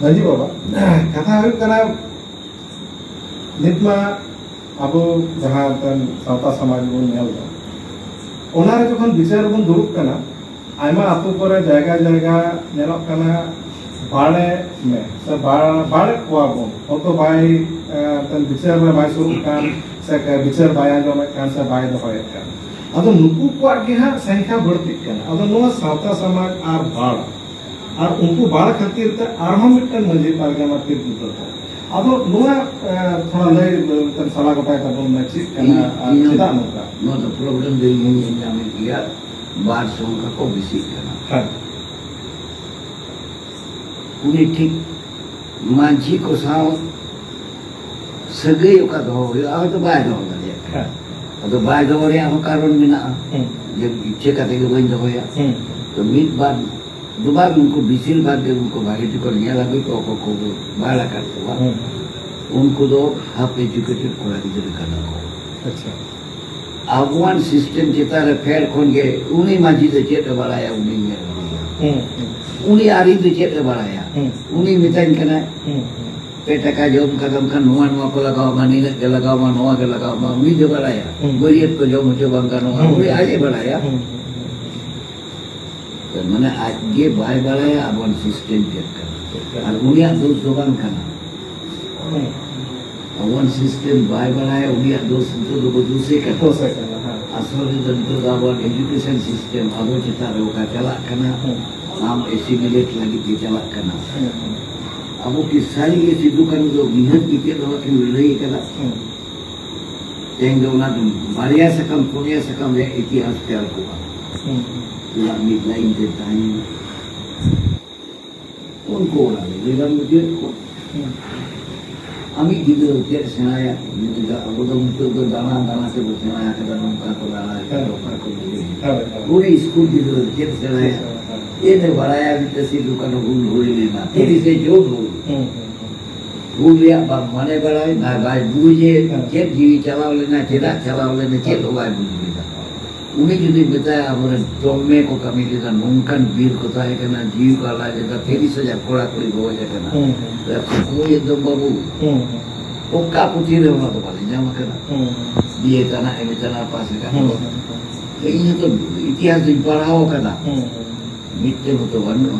मांझी बाबा कथा नितमा अब जहाँ सावता समाज बन जो विचार बन दुरुब आयमा आतु पर जायगा जायगा नेलोग कना बाड़े में से बाड़े कोआ बन तो बाय विचार में बाय सुरुब कान से विचार बाय आंजोम कान से बाय दोहय कान अदो नुकु को गे हा संख्या बढ़ती कान अदो नो सावता समाज आर बाड़ और उनको बाड़ खातिर ते आरहम मिटन मंजी पारगना तिर दुतो अदो नुआ थोड़ा लय तन सला गोटाय तबन में चिक कना चिदा नोका नो द प्रॉब्लम दे मुन जामे किया बाड़ संख्या को बेसी कना हां उनी ठीक मांझी को साव सगे का दो आ तो बाय दो दे हां अदो बाय दो रे आ कारण मिना जे इच्छे का ते बइन दो या तो मिट बार दोबार उनको बिसिल बात दे उनको भागीटी को निया लगे को बाला करते हुआ उनको दो हाफ एजुकेटेड कोड़ा की जरूरत करना हो अच्छा अगवान सिस्टम चिता रे फेर खोन के उन्हीं माजी से चेत बढ़ाया उन्हीं में उन्हीं आरी से चेत बढ़ाया उन्हीं मिताइन करना पेटा का जोम कदम का नुआ नुआ को लगाओ मानी के लगाओ मा नुआ के लगाओ मा उन्हीं जो बढ़ाया गोरियत को जो मुझे बंगा नुआ उन्हीं आगे बढ़ाया मैंने आगे बाय बढ़ाया अब सिस्टम चेक कर और उन्हीं दोस्त दोबान करना अब सिस्टम बाय बढ़ाया उन्हीं दोस्त तो दूसरे करना असली जंतु दावन एजुकेशन सिस्टम अब चिता रो का चला करना हम एसिमिलेट लगी के चला करना अब की सारी ये सिद्धू कर जो निहत की के रहा कि रही करा तेंगे उना बारिया से कम पुनिया से कम इतिहास तैयार हुआ midnight the time उनको उड़ा ले मुझे अमी किधर होते सेनाया मुझे अब तो मुझे दाना दाना से सेनाया का दाना का तो दाना का ऊपर को मिले पूरे स्कूल किधर होते सेनाया ये ने बढ़ाया भी तसी दुकान भूल होई लेना तेरी से जो भूल लिया बाप माने बढ़ाए ना गाय बूझे चेक जीवी चलाओ लेना चेरा चलाओ लेना चेक होगा उन्हें जुदी बताया हमारे डोमे को कमी लेगा नूंकन वीर को ताहे करना जीव का लाज लेगा 33,000 कोड़ा कोई हो जाए करना तो ये दो बाबू ओका पुती रे होना तो पाले जामा करना दिए तना एमे तना पास करना तो ये तो इतिहास दिन पढ़ाओ करना मिट्टे हो तो बनो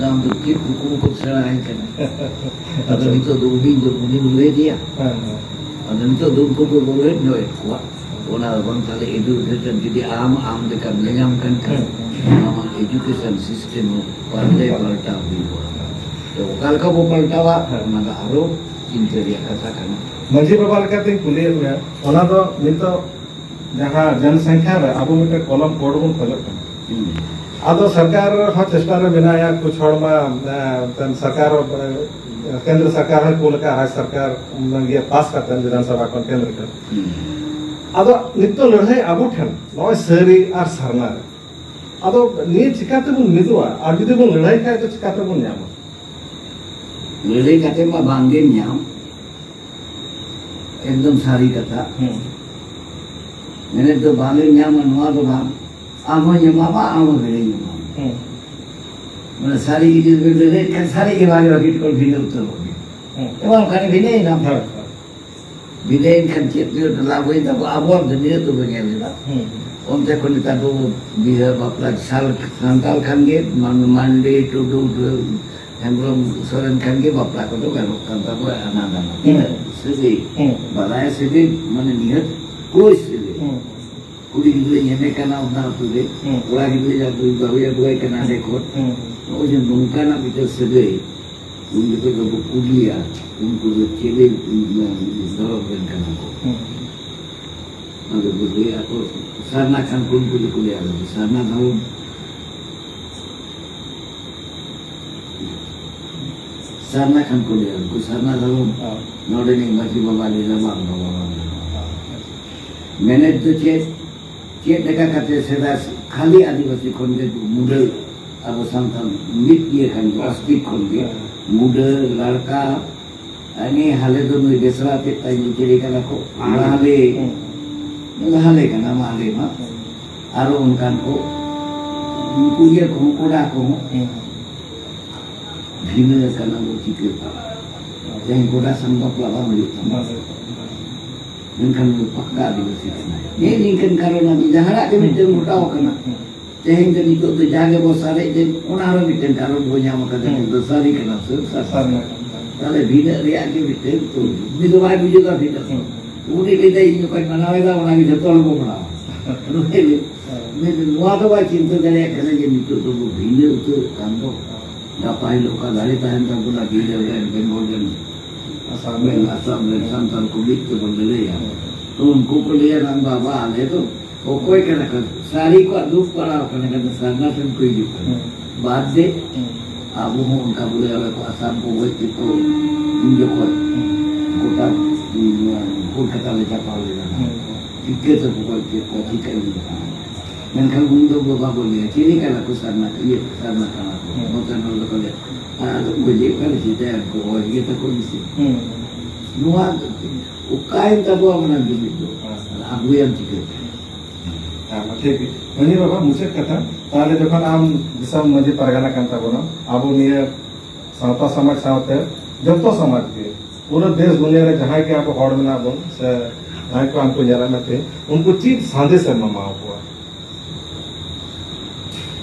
हम तो ठीक हुकुम को सड़ा है करना अगर तो दो दिन ले दिया अगर तो दो को बोले नो हुआ ओना बन साले education jadi am dekat menyamkan kan nama education system parle palta huwa तो कल का वो पलटावा मगा आरोप इंटरिया कथा करना मंजी बाबा कहते हैं कुलियर में ओना तो मितो जहां जनसंख्या रे अब मिटे कॉलम कोड बन खोजक आदो सरकार ह चेष्टा रे बनाया कुछ हड़ में तन सरकार केंद्र सरकार है कोल का राज्य सरकार ये पास करते हैं विधानसभा को केंद्र का अदो नित्तो लड़ाई आबो ठन नय सरी आर सरना अदो नि चिकाते बन मिदुआ आर जुदि बन लड़ाई खाय तो चिकाते बन न्याम लड़ाई काते मा बांगे न्याम एकदम सारी कथा मैंने तो बांगे न्याम नवा तो बांग आमो यमाबा आमो लड़ाई यमाबा मैंने सारी की चीज लड़ाई कर सारी के बारे में किट को भी उत्तर हो गया एवं खाने भी नहीं ना villain kan cek dia lagu itu abang dan dia tu bagian dia. Om tak kau tu dia bapa sal santal kan dia mandi tu hembrom soran kan dia bapa kau tu kan tu anak-anak. Sedih. Balai sedih mana niat kuis sedih. Kuli dia ni kan orang tu deh. Orang dia jadi bawa bawa kan ada kot. Oh jadi mungkin nak kita sedih. उनको जब कुलिया उनको जो चले दौड़ बन करना को अगर बोले आपको सरना खान कौन को जो कुलिया है सरना था वो सरना खान कुलिया उनको सरना था वो नोड़े नहीं मची बाबा ले लगा बाबा मैंने तो चेत देखा करते सेदा खाली आदिवासी कौन के मुडल अब संतान मिट दिए खान को अस्तिक कौन के मुदा लड़का ini hale tu nui desra kita jadi kan aku hale kan nama hale mah arun kan ko kuya ko kuda ko भिन्न करना वो चिके yang goda sanggup lama melihat, mungkin pakar di sini. Ini kan karena di jarak kami temu tahu kena. Jadi kan itu tu jaga bosare jadi orang mungkin karena punya makan itu sari kena sasar. Kalau bina riak ke mungkin tu, itu baik juga bina. Uni kita ini kan mana ada orang itu tolong mana. Ini luar tu baik cinta dari kerana jadi itu tu bina tu kantor. Dapat lokal dari tahan tak pula bina yang kemudian. Asam dan santan kulit itu berbeda. Unku kuliah dan bapa itu, okoi kena kan, sari kuat dua para kena kan sana dan kui juga. Bade, abu hong kabule oleh ku asam kuat itu menjokot, kota di kota lecapa oleh sana. Tiga tu kuat kuat tiga ini. Mungkin untuk bapa boleh, ciri kan aku sana, iya sana kan aku. Bukan orang kuliah. Ada boleh kan cerita aku orang kita kondisi. Nuan, ukain tahu apa nanti itu. Aku yang tiga. ठीक है money बाबा मुझे कथा ताले जखन आम दिशा मजे परगना कांता बोना आबो निये सावता समाज सावते जतो समाज के पूरा देश दुनिया रे जहां के आप हॉड में बोन से जहां को हमको जरा में थे उनको चीज सादे से ममा हुआ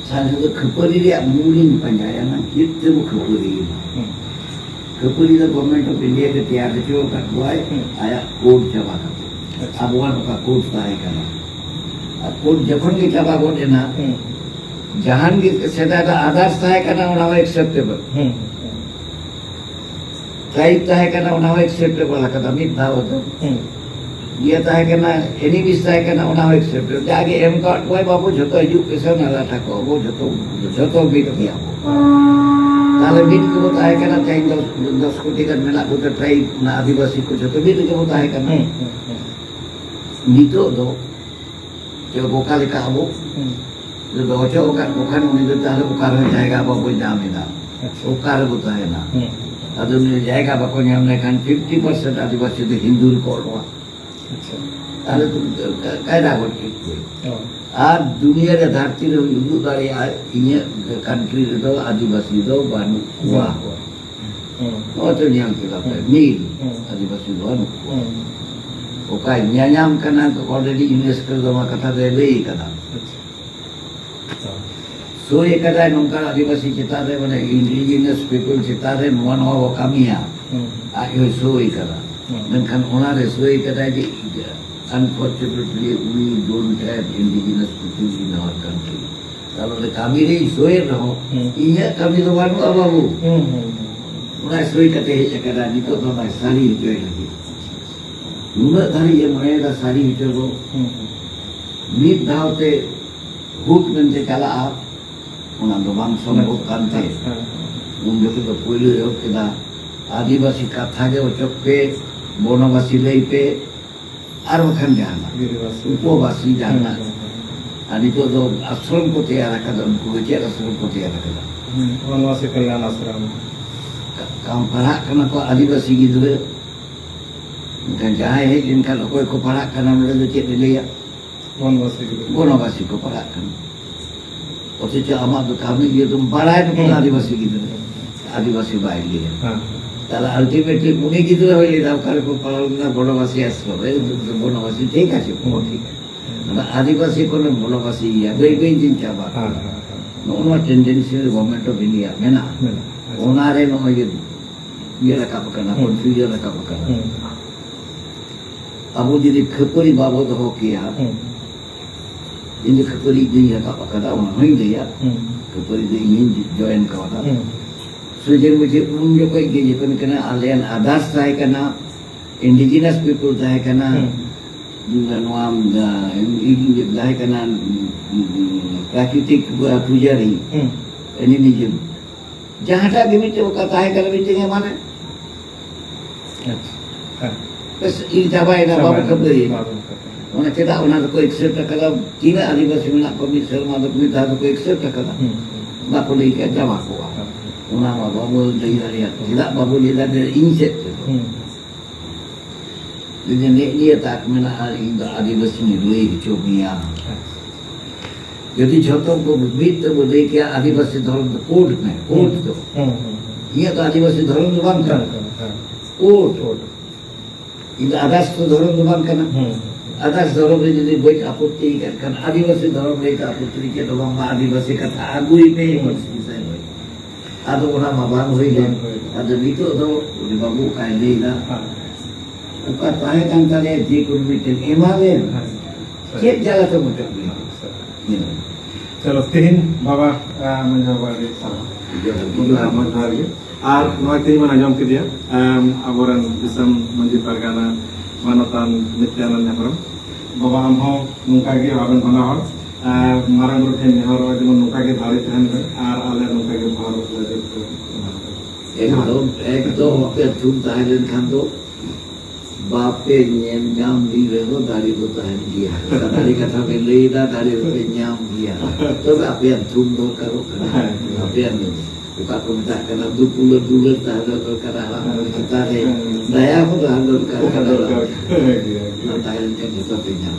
सादे तो खपरी रे मूलिन पंजाया ना कितने वो खपरी खपरी तो गवर्नमेंट ऑफ इंडिया के तैयार जो कर हुआ है आया कोड जमा करते अब वहां का कोड है करना कोड जखन के चाबा कोड है ना जहां के सेदा का आधार है करना उना एक्सेप्टेबल टाइप है करना उना एक्सेप्टेबल का मिट था होता ये है करना एनिमीज है करना उना एक्सेप्टेबल जाके एम का कोई बाबू जतो एजुकेशन आला था को वो जतो बिट किया ताले बिट को होता है करना चाहिए 10 कोटी का मेला को ट्राइब ना आदिवासी को जतो बिट को होता है करना नीतो दो जो बोका लिखा वो जो दोचो का बोका नहीं देता है बोका रह जाएगा वो कोई दाम नहीं था बोका रह होता है ना अदर में जाएगा बको ने हमने कहा 50% आदिवासी तो हिंदू रिकॉर्ड हुआ ताले तो कायदा करती कोई आज दुनिया रे धरती रे हिंदू दारी इन्हें कंट्री रे तो आदिवासी तो बानु हुआ वो तो नियम के लगता है नील आदिवासी तो बानु ओका न्यायाम करना तो ऑलरेडी यूनेस्को जमा कथा दे ले कथा सो ये कथा नौका आदिवासी चितारे बने इंडिजिनस पीपल चितारे वन हो कमिया आयो सो ये कथा मेनखान ओना रे सो ये कथा कि unfortunately we don't have indigenous people in our country तालो रे कमी रे सो ये रहो इया कमी तो बानु बाबू ओना सो ये कथा हे कथा नि तो ना सारी जोई लगी नूना धारी ये मरेगा सारी हिटर को मीट धावते हुट में से चला आप उन्हें दोबान सोने को करते उन जो कि तो पुइले हो कि ना आदिवासी कथा के वो चुप्पे बोनवासी ले पे आरोखन जाना उपवासी जाना आदि तो आश्रम को तैयार कर उनको विचार आश्रम को तैयार कर वनवासी कल्याण आश्रम काम पढ़ा करना को आदिवासी की दूर मगर जहाँ है जिनका लोगों को पढ़ा करना मतलब जो चीज़ ले या वनवासी को पढ़ा करना और तो जो हमारे तो काम ये तुम पढ़ा है तो आदिवासी की तरह आदिवासी बाहर लिए ताला अल्टीमेटली पुणे की तरह हो लेता कर को पढ़ा ना वनवासी आश्रम है वनवासी ठीक है वो ठीक है मतलब आदिवासी को ना वनवासी या बेबी जिन चाबा नॉन टेंडेंसी गवर्नमेंट ऑफ इंडिया में ना ओनारे नो ये रखा पकड़ना कंफ्यूजन रखा पकड़ना अब वो जिधर खपरी बाबत हो किया इन खपरी दिन का पकड़ा उन्होंने नहीं दिया खपरी दिन ज्वाइन का था सुजन मुझे उन जो कोई के जितने करना आलियन आदास था करना इंडिजिनस पीपल था करना नवाम दा करना प्राकृतिक पूजा रही एनिमिज्म जहाँ तक गिमिट वो कहता है कर बिंदे के माने बस इन चाबाई ना बाबू खबर है उन्हें चेता उन्हें तो कोई एक्सेप्ट करा तीन आदिवासी में ना कभी शर्मा तो कोई था तो कोई एक्सेप्ट करा बापू ले के जमा हुआ उन्हें बाबू ले लिया चेता बाबू ले लिया इंसेक्ट लेकिन ये तक में ना आदिवासी ने लोहे की चौकियाँ यदि छोटों को बीत वो देखिए आदिवासी धर्म तो कोर्ट में कोर्ट तो Iya tuh Adivasi धर्म जुबान kan. Oat. Ini adas tuh धर्म जुबान kan. Adas धर्म ini jadi buat aputi kan. Adivasi धर्म itu aputi kita doang Adivasi kata agui pe masih saya. Ada orang mabang hui kan. Ada itu tuh di babu kain dah. Bukan tanya kan kalian di kurmitin email. Cek jalan tuh macam ni. चलो तीन बाबा menjawab salah. Ar noy tin mana jom ke dia aboran disam manji pargana manatan Nityanan Hembram baba amho nungka ge aben bana hor marang ru ten hor jemon nungka ge dhari tahan ar ale nungka ge bhar एकदम पे तुम ताहिर खान तो बापे nyam di rego dari itu tahan dia dari kata melida dari itu nyam dia तो apa yang tum karo kana apa yang buka komentar karena dulu tahan karena kita daya pun tahan karena tahan kan itu punya